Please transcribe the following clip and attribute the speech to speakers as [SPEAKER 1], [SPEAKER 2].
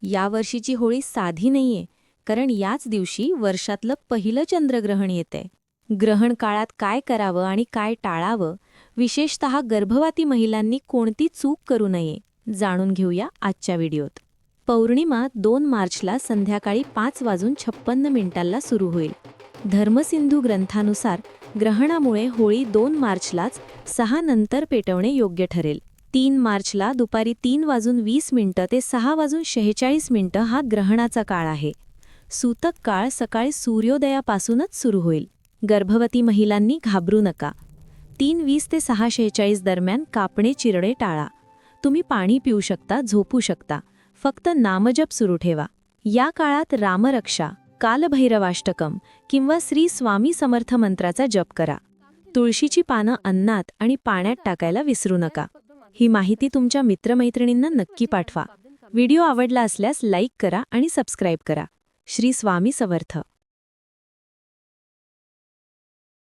[SPEAKER 1] यावर्षीची होळी साधी नाहीये, कारण याच दिवशी वर्षातलं पहिलं चंद्रग्रहण येतंय. ग्रहण काळात काय करावं आणि काय टाळावं, विशेषतः गर्भवती महिलांनी कोणती चूक करू नये, जाणून घेऊया आजच्या व्हिडिओत. पौर्णिमा 2 मार्चला संध्याकाळी 5:56 सुरू होईल. धर्मसिंधू ग्रंथानुसार ग्रहणामुळे होळी 2 मार्चलाच 6 नंतर पेटवणे योग्य ठरेल. 3 मार्चला दुपारी 3:20 ते 6:46 हा ग्रहणाचा काळ आहे. सूतक काळ सकाळी सूर्योदयापासूनच सुरू होईल. गर्भवती महिलांनी घाबरू नका. 3:20 ते 6:46 दरम्यान कापणे चिरडे टाळा. तुम्ही पाणी पिऊ शकता, झोपू शकता. फक्त नामजप सुरू ठेवा. या काळात रामरक्षा, कालभैरवाष्टकम किंवा श्री स्वामी समर्थ मंत्राचा जप करा. तुळशीची पानं अन्नात आणि पाण्यात टाकायला विसरू नका. ही माहिती तुमच्या मित्रमैत्रिणींना नक्की पाठवा. व्हिडिओ आवडला असल्यास लाईक करा आणि सबस्क्राईब करा. श्री स्वामी समर्थ.